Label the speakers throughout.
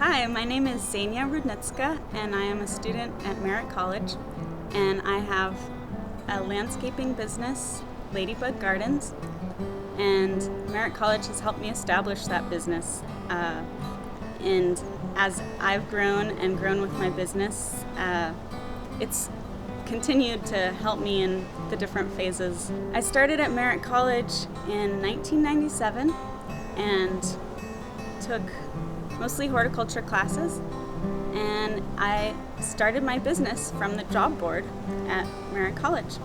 Speaker 1: Hi, my name is Xenia Rudnitska, and I am a student at Merritt College, and I have a landscaping business, Ladybug Gardens, and Merritt College has helped me establish that business. And as I've grown and grown with my business, it's continued to help me in the different phases. I started at Merritt College in 1997 and took mostly horticulture classes, and I started my business from the job board at Merritt College.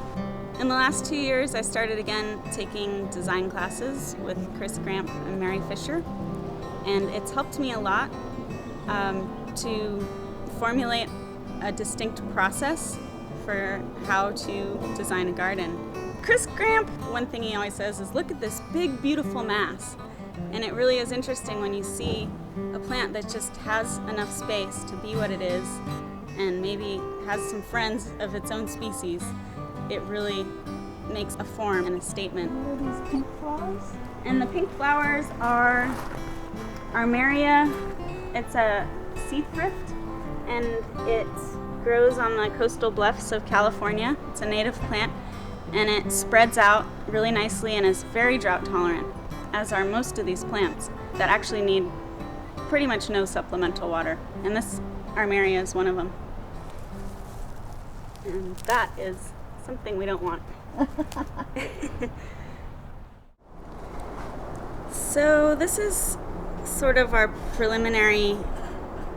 Speaker 1: In the last 2 years, I started again taking design classes with Chris Gramp and Mary Fisher, and it's helped me a lot to formulate a distinct process for how to design a garden. Chris Gramp, one thing he always says is, look at this big, beautiful mass. And it really is interesting when you see a plant that just has enough space to be what it is and maybe has some friends of its own species. It really makes a form and a statement.
Speaker 2: What are these pink flowers?
Speaker 1: And the pink flowers are Armeria. It's a Sea Thrift, and it grows on the coastal bluffs of California. It's a native plant, and it spreads out really nicely and is very drought tolerant, as are most of these plants that actually need pretty much no supplemental water. And this Armeria is one of them. And that is something we don't want. So this is sort of our preliminary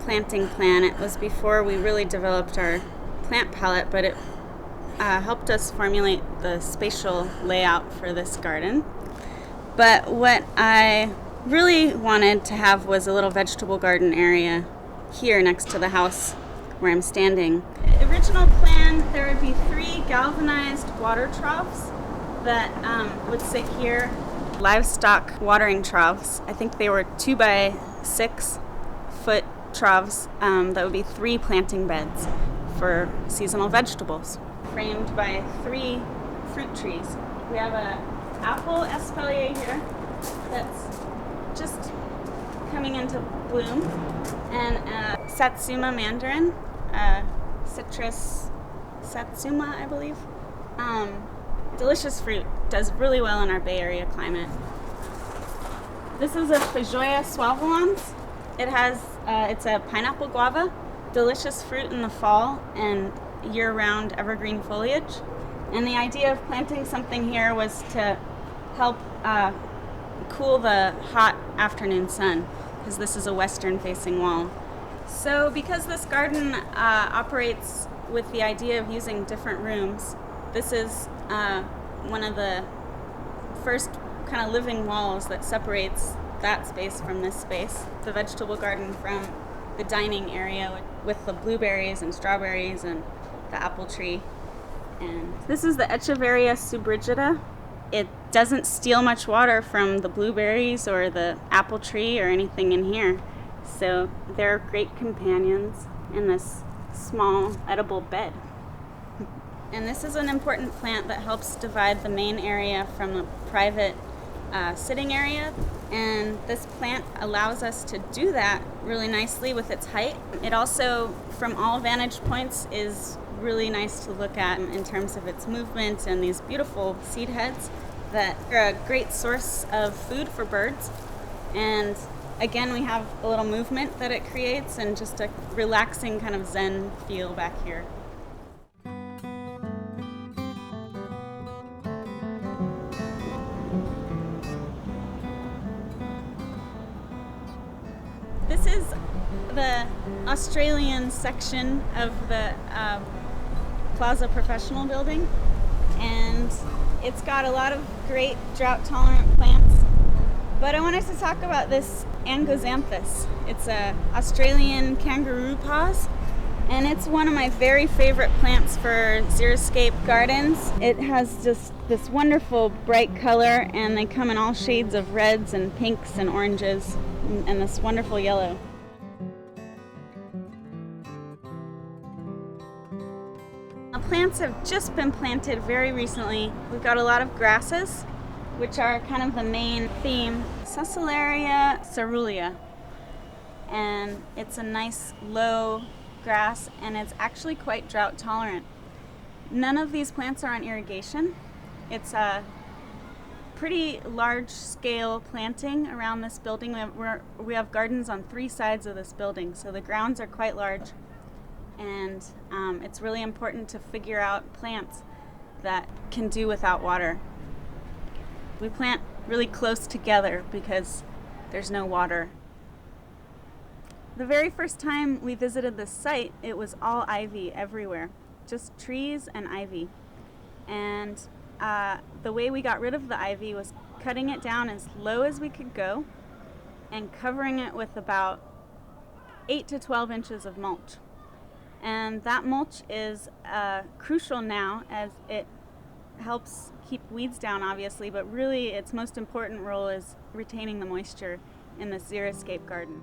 Speaker 1: planting plan. It was before we really developed our plant palette, but it helped us formulate the spatial layout for this garden. But what I really wanted to have was a little vegetable garden area here next to the house where I'm standing. The original plan, there would be 3 galvanized water troughs that would sit here. Livestock watering troughs. I think they were 2 by 6 foot troughs that would be 3 planting beds for seasonal vegetables, framed by 3 fruit trees. We have a apple espalier here that's just coming into bloom, and a satsuma mandarin, citrus satsuma, I believe. Delicious fruit, does really well in our Bay Area climate. This is a Feijoa suavolans. It has, it's a pineapple guava, delicious fruit in the fall and year-round evergreen foliage. And the idea of planting something here was to help cool the hot afternoon sun, because this is a western-facing wall. So because this garden operates with the idea of using different rooms, this is one of the first kind of living walls that separates that space from this space. The vegetable garden from the dining area with the blueberries and strawberries and the apple tree. And this is the Echeveria subrigida. It doesn't steal much water from the blueberries or the apple tree or anything in here. So they're great companions in this small edible bed. And this is an important plant that helps divide the main area from the private sitting area. And this plant allows us to do that really nicely with its height. It also, from all vantage points, is really nice to look at in terms of its movement and these beautiful seed heads that are a great source of food for birds. And again, we have a little movement that it creates and just a relaxing kind of zen feel back here. This is the Australian section of the Plaza Professional building, and it's got a lot of great drought-tolerant plants. But I wanted to talk about this Anigozanthos. It's a Australian kangaroo paws, and it's one of my very favorite plants for xeriscape gardens. It has just this wonderful bright color, and they come in all shades of reds and pinks and oranges, and this wonderful yellow. The plants have just been planted very recently. We've got a lot of grasses, which are kind of the main theme. Sesleria caerulea. and it's a nice low grass, and it's actually quite drought tolerant. None of these plants are on irrigation. It's a pretty large scale planting around this building. We have gardens on 3 sides of this building, so the grounds are quite large, and it's really important to figure out plants that can do without water. We plant really close together because there's no water. The very first time we visited this site, it was all ivy everywhere, just trees and ivy. And the way we got rid of the ivy was cutting it down as low as we could go and covering it with about 8 to 12 inches of mulch. And that mulch is crucial now, as it helps keep weeds down, obviously, but really its most important role is retaining the moisture in this xeriscape garden.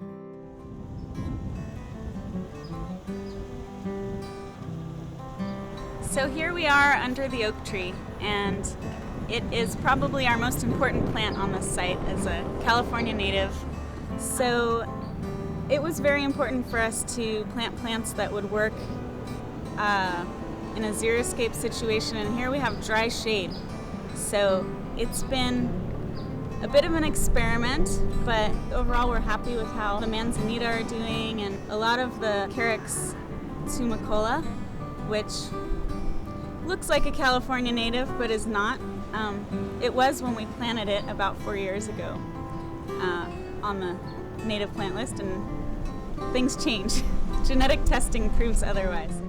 Speaker 1: So here we are under the oak tree, and it is probably our most important plant on this site as a California native. So it was very important for us to plant plants that would work in a xeriscape situation, and here we have dry shade. So it's been a bit of an experiment, but overall we're happy with how the manzanita are doing, and a lot of the Carex tumulicola, which looks like a California native but is not. It was when we planted it about 4 years ago on the native plant list, and things change. Genetic testing proves otherwise.